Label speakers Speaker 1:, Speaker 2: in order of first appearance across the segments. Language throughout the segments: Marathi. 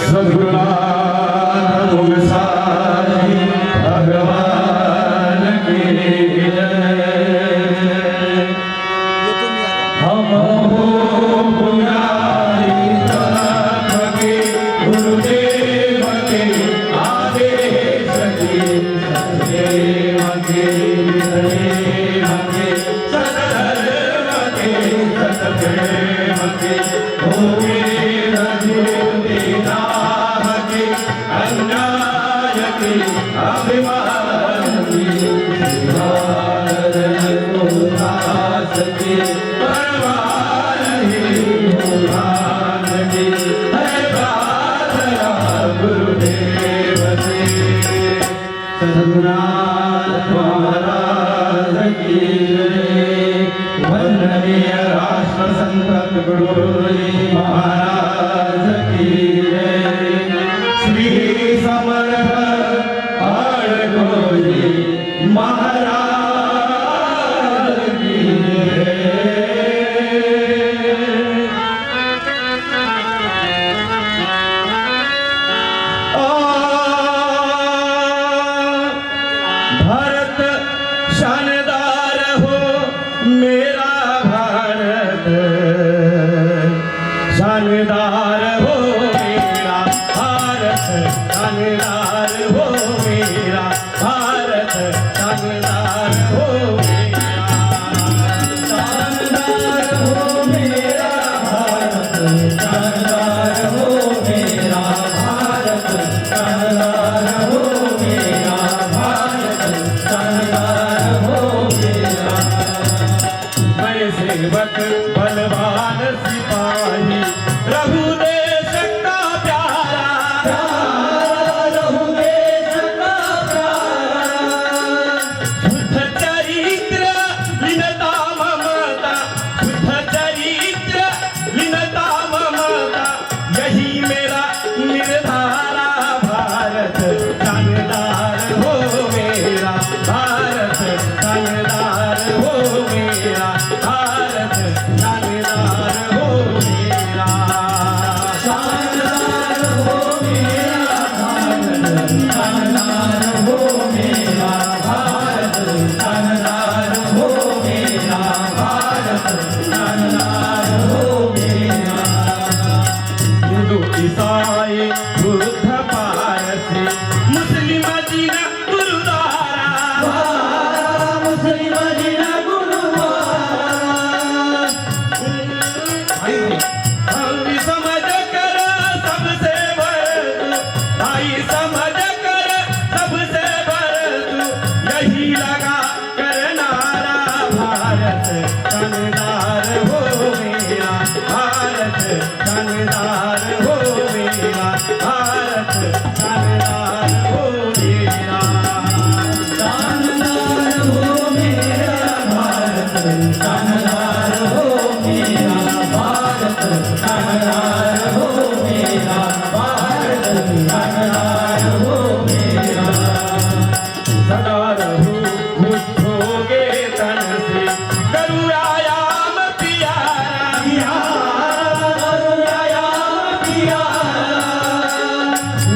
Speaker 1: सद्गुरुनाथ मुगसाई भगवान की जय। हम हो पुजारी तत्व के गुरुदेव के आदेश के सदैव के सदैव के सतधर्म के सतप्रेम के होवे अन्याय की अभिमान की परवान ही भगवान की है प्रार्थना गुरुदेव से। सद्गुरुनाथ महाराज की जय। वंदनीय राष्ट्र संत गुरुजी महाराज की जय। श्री समर्थ अड़गोजी महाराज की जय। भारत शानदार हो मेरा भारत, शानदार हो मेरा भारत, शानदार हो मेरा भारत, शानदार हो मेरा, शानदार हो मेरा भारत, शानदार हो मेरा भारत, शानदार हो मेरा भारत, शानदार हो मेरा। मैं सेवक बलवान सिपाही रहू देश का प्यारा, रहू देश का प्यारा। शुद्ध चरित्र लीनता ममता, शुद्ध चरित्र लीनता ममता, यही मेरा निर्धारा। भारत शानदार हो मेरा भारत, शानदार हो मेरा भारत, शानदार हो मेरा, शानदार हो मेरा भारत, शानदार हो मेरा भारत, शानदार हो मेरा भारत, शानदार हो मेरा। हिंदू ईसाई बुद्ध पारसी मुस्लिम जीना गुरुद्वारा, मुस्लिम जीना गुरुद्वारा। भाई समझ कर सबसे भर तू, भाई समझ कर सबसे भर तू, यही लगा कर नारा। भारत शानदार हो मेरा भारत, शानदार हो मेरा भारत, शानदार हो मेरा, शानदार हो मेरा भारत, शानदार हो मेरा भारत, शानदार हो मेरा भारत, शानदार हो मेरा। सदा रहूं बुद्धोगे तन से करुणायाम प्यारा, करुणायाम प्यारा।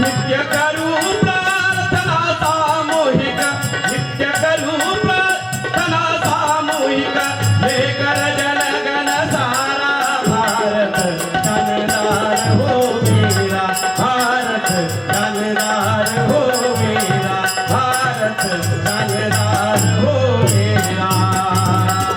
Speaker 1: नित्य करूं प्रार्थना सामूहिक, नित्य करूं प्रार्थना सामूहिक, लेकर जन गण सारा। भारत शानदार हो मेरा भारत, शानदार हो मेरा भारत, शानदार हो मेरा,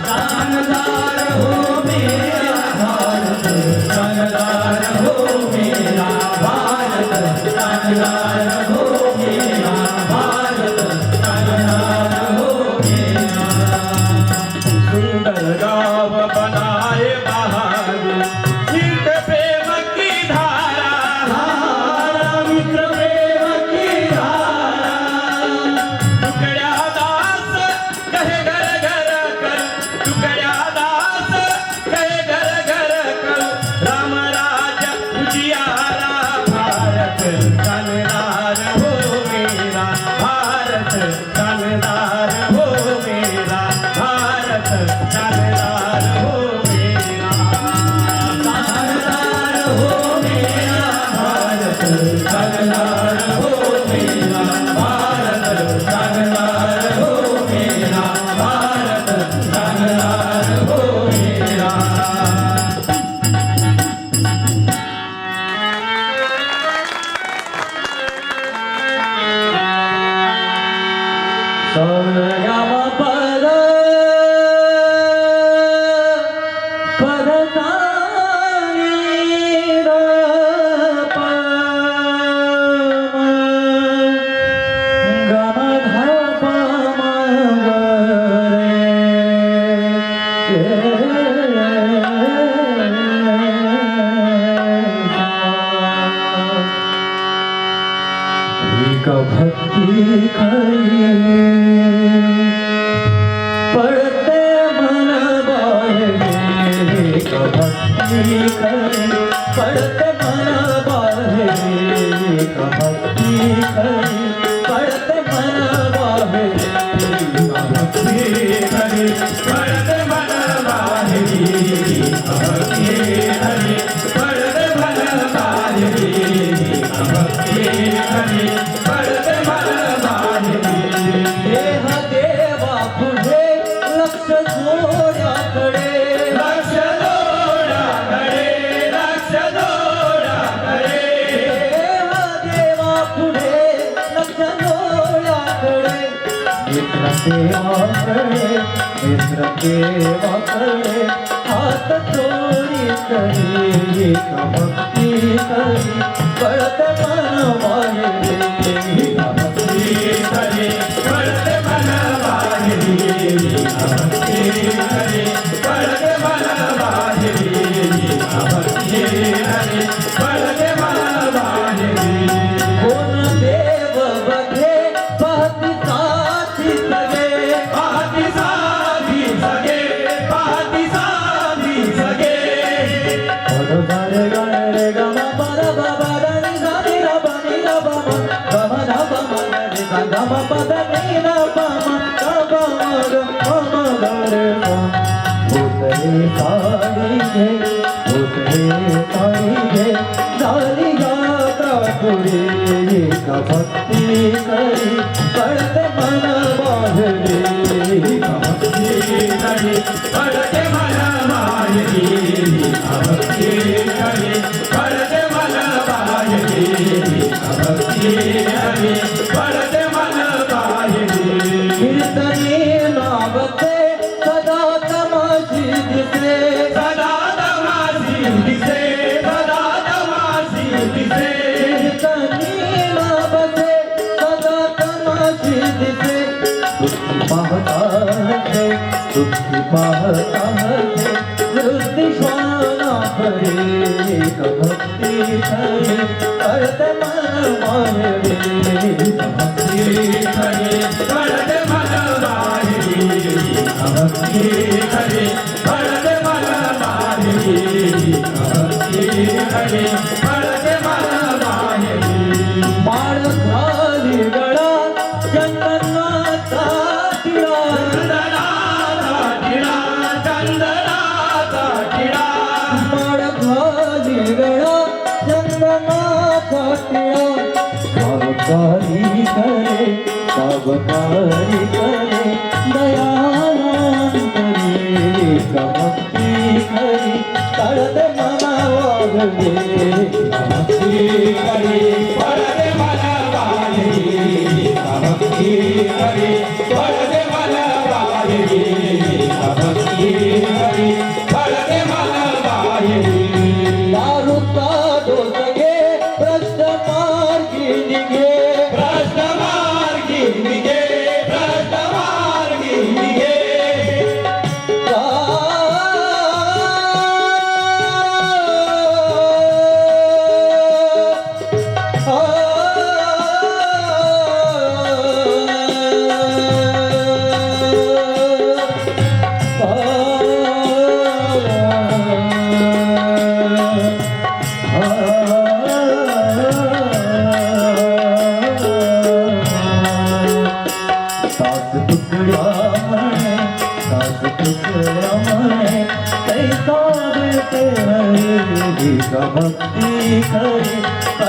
Speaker 1: शानदार हो मेरा भारत, शानदार हो मेरा भारत, शानदार हो मेरा भारत, शानदार हो मेरा। सुंदर गाँव बनाए बहादुर, मित्र प्रेम की धारा, मित्र प्रेम की धारा। टुकड़ा दास कहे घर घर कर, टुकड़ा दास कहे घर घर कर, राम राज उजियारा। भारत शानदार हो मेरा भारत, शानदार हो मेरा भारत, शानदार हो मेरा, शानदार हो मेरा भारत, चांगला रहो मेरा भारत चांगला रहो मेरा भारत चांगला रहो मेरा पद भक्ती खरी पडते मन बाहेर भक्ती खरी पडते मन बाहेर भक्ती खरी पडते मन बाहेर भक्ती खरी पडते मन बाहेर भक्ती खरी पडते मन बाहेर भक्ती खरी पडते मन बाहेर देह देवा पुढे लक्ष जोड्याकडे लक्ष जोड्याकडे लक्ष जोड्याकडे देह देवा पुढे लक्ष जोड्याकडे मित्र देवाकडे हात जोडी करी भक्ती करी पडते मन बाहेर भक्ती करी पडते मन बाहेर भक्ती करी पडते मन बाहेर भक्ती करी पडते मन बाहेर कोण देव बघे पाहती साथी सगे पाहती साथी सगे पाहती साथी सगे रे रे गम पद बाबा नी नी रबा नी रबा गम धब मन रे गम पद नी रबा गम रे उतरे साड़ी घे उतरे साड़ी घे डाली गाता तुरे का भक्ति करी पड़ते मन बाहरी भक्ति करी पड़ते मन बाहरी भक्ति करी पड़ते मन बाहरी भक्ति करी पड़ते मन बाहरी कीर्तनी नावते सदा तमाशी दिसे सदा तमाशी दिसे सदा तमाशी दिसे कीर्तनी नावते सदा तमाशी दिसे दुःखी पाहता है दुःखी पाहता है वृत्ति श्वाना भरे भक्ति करे पड़ते मन बाहेरी भक्ति करे पड़ते मन बाहेरी भक्ति करे पड़ते मन बाहेरी भक्ति करे पड़ते मन बाहेरी बाळ घाली गळा चंदनाचा टिळा चंदनाचा टिळा चंदनाचा टिळा बाळ घाली गळा चंदनाचा टिळा सावकारी करे सावकारी करे दयानंतरे भक्ती करी तळते मना वागले भक्ती करी पडते मला वागली भक्ती करी पडते मला वागली भक्ती करी पडते मला वागली दारूचा डोस घे भ्रष्ट मार्गी निघे भ्रष्ट मार्गी निघे भ्रष्ट मार्गी निघे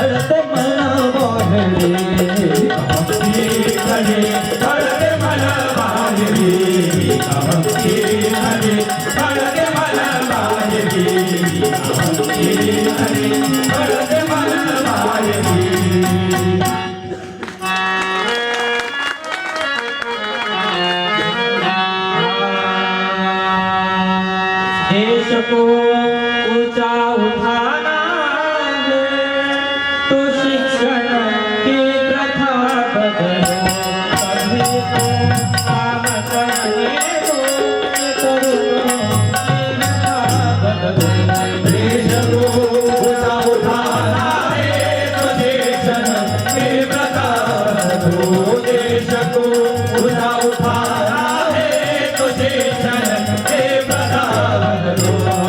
Speaker 1: कळत मना वाढले भक्ती खरी कळत मना वाढली भक्ती खरी कळत मना वाढली भक्ती खरी कळत मना वाढली देश को ऊंचा उठाना है तो शिक्षण की प्रथा बदलो सभी को काम करने दो तरुणों की प्रथा बदलो देश को ऊंचा उठाना है तो शिक्षण की प्रथा बदलो देश को ऊंचा उठाना है तो शिक्षण की प्रथा बदलो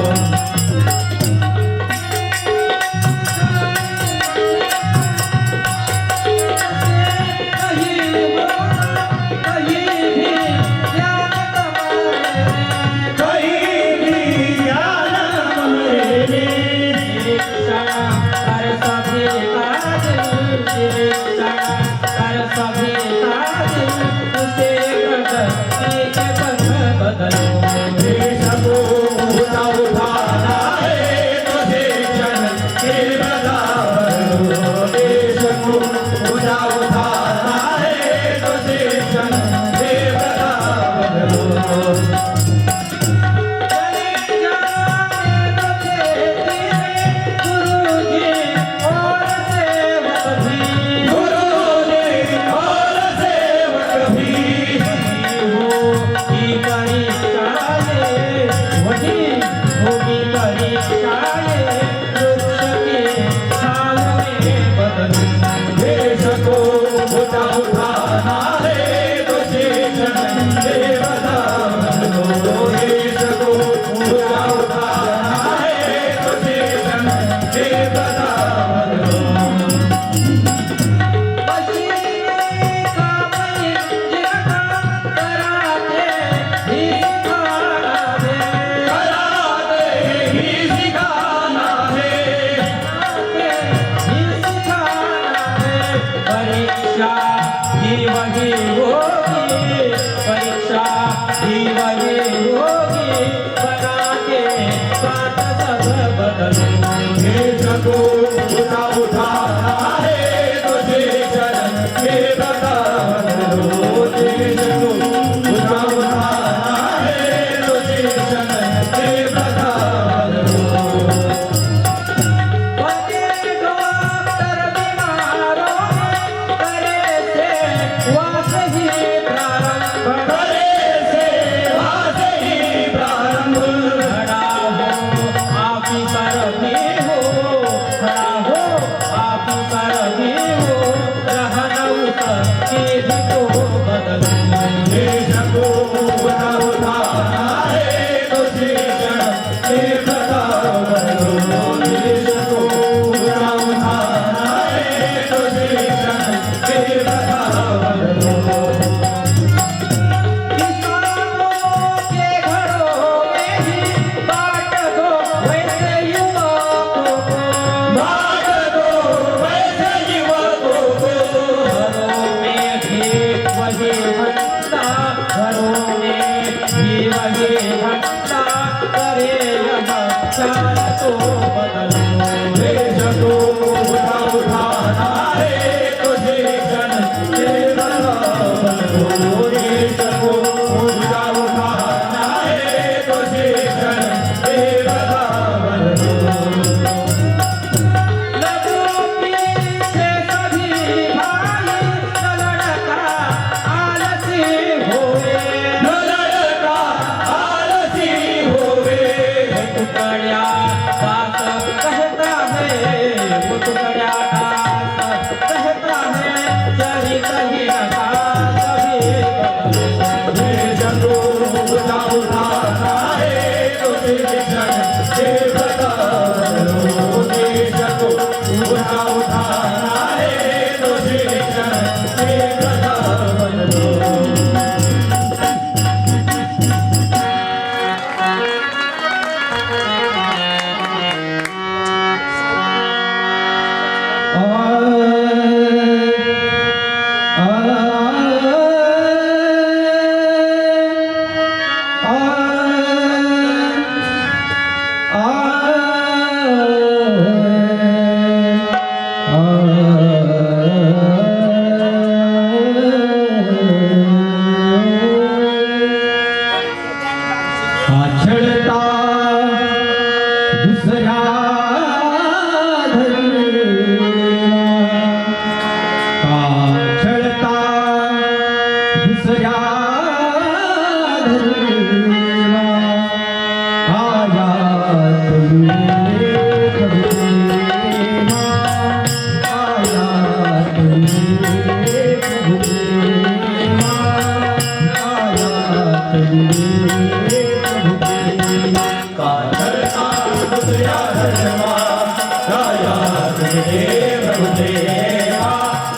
Speaker 1: प्रभु देवा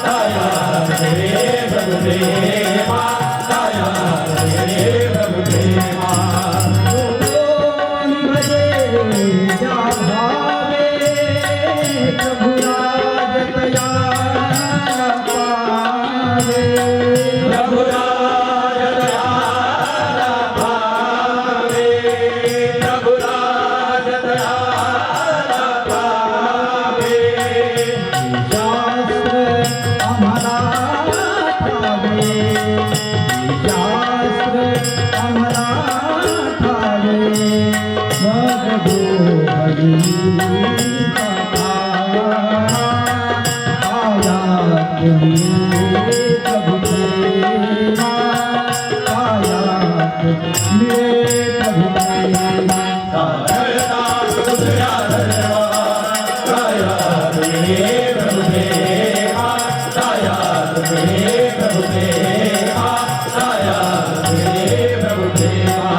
Speaker 1: दया रे प्रभु देवा दया रे प्रभु देवा
Speaker 2: भजे जा भावे प्रभु राज तया पावे
Speaker 1: प्रभु राज दया पावे प्रभु राज दया पावे
Speaker 2: शास्त्र आम्हाला ठावे शास्त्र आम्हाला ठावे मग भोगी आयात मिळे प्रभु देवा आयात मिळे प्रभु देवा
Speaker 1: काळता दुसऱ्या धर्मा दया रे प्रभु देवा दया रे प्रभु देवा दया रे प्रभु देवा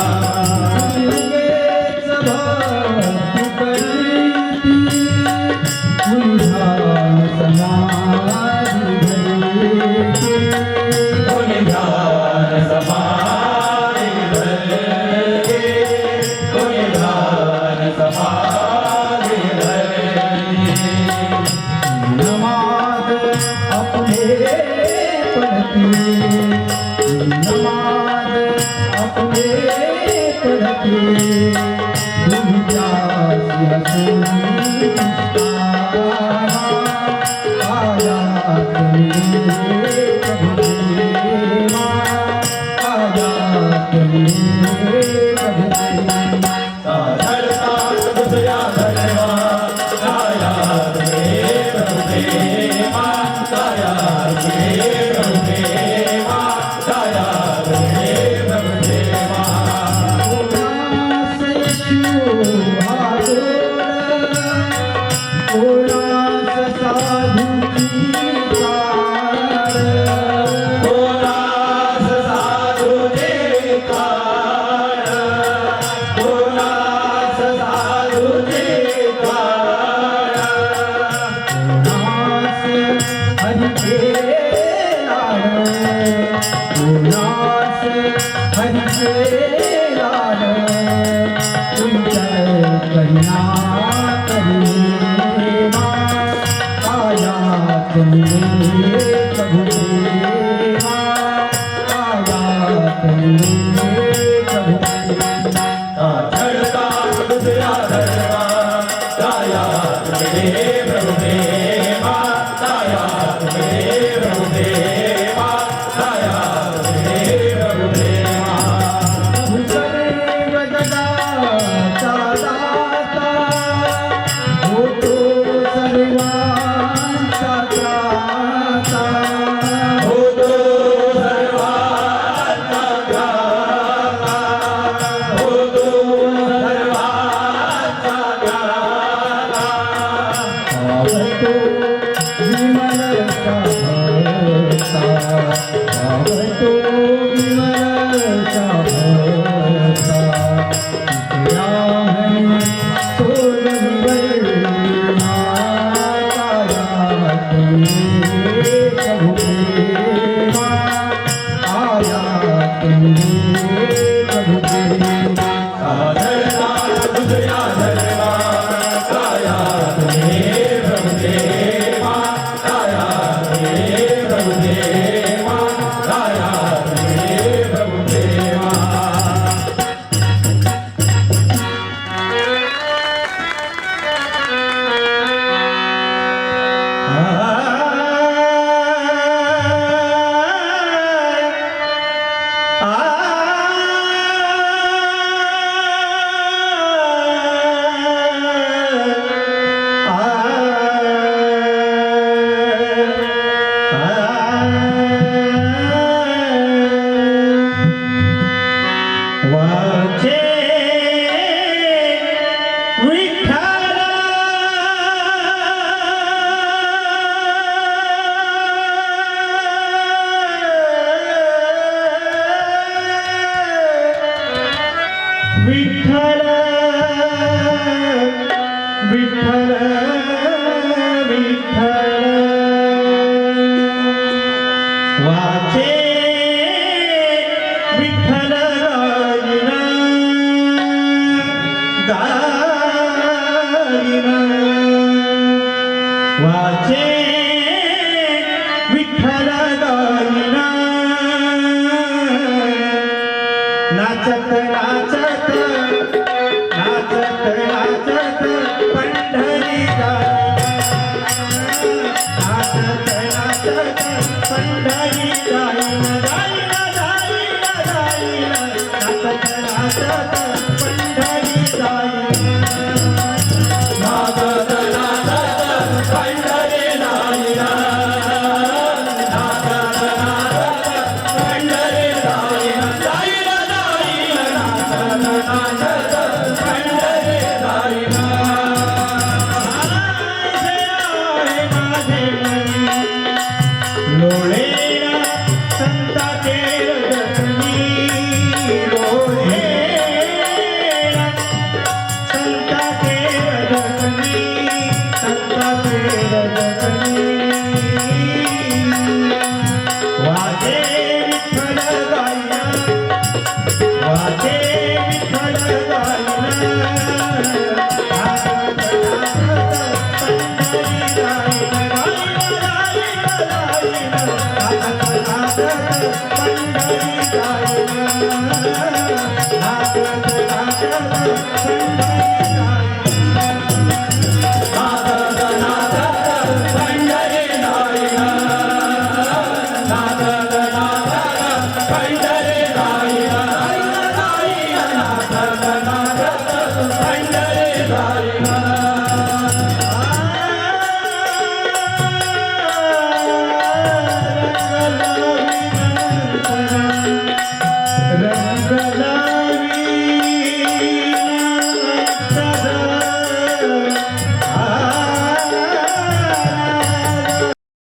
Speaker 2: मुंगेच भक्ती करीती मुनिधान समाधी धरीती
Speaker 1: कोणी ध्यान समाधी धरके कोणी ध्यान समाधी धरके
Speaker 2: नमाज अपने पढ़ती नमाज अपने पढ़ती तुम प्यासी हसूनी आयात मेरे प्रभु देवा आयात मेरे प्रभु देवा
Speaker 1: धरता दुसऱ्या धर्मा दया रे प्रभु देवा दया रे प्रभु देवा दया रे प्रभु देवा कोणास साधूचे काळ कोणास साधूचे काळ
Speaker 2: प्रभु देवा आयात मेरे प्रभु देवा
Speaker 1: चढ़ता दुसऱ्या धर्मा दया रे प्रभु देवा दया रे प्रभु देवा दया रे प्रभु देवा
Speaker 2: सर्व जगाचा दाता होतो सर्वांचा त्राता
Speaker 1: होतो सर्वांचा ग्राता होतो सर्वांचा ग्राता
Speaker 2: पावतो विमलता भक्ता पावतो विमलता भक्ता इतिराहणी सोगंबर्णा आयात मेरे प्रभु देवा आयात मेरे प्रभु देवा
Speaker 1: धरता दुसऱ्या धर्मा दया रे प्रभु देवा दया रे प्रभु देवा दया रे प्रभु देवा
Speaker 2: वाचे विठ्ठल गाईना वाचे विठ्ठल गाईना नाचत नाचत नाचत नाचत पंढरी नाचत नाचत पंढरी जाईना जाईना जाईना जाईना नाचत नाचत पंढरी जाईना
Speaker 1: नाचत नाचत पंढरी जाईना नाचत नाचत पंढरी जाईना जाईना जाईना नाचत नाचत पंढरी जाईना
Speaker 2: लोळेला संताचे रजनी लोळेला संताचे रजनी संताचे रजनी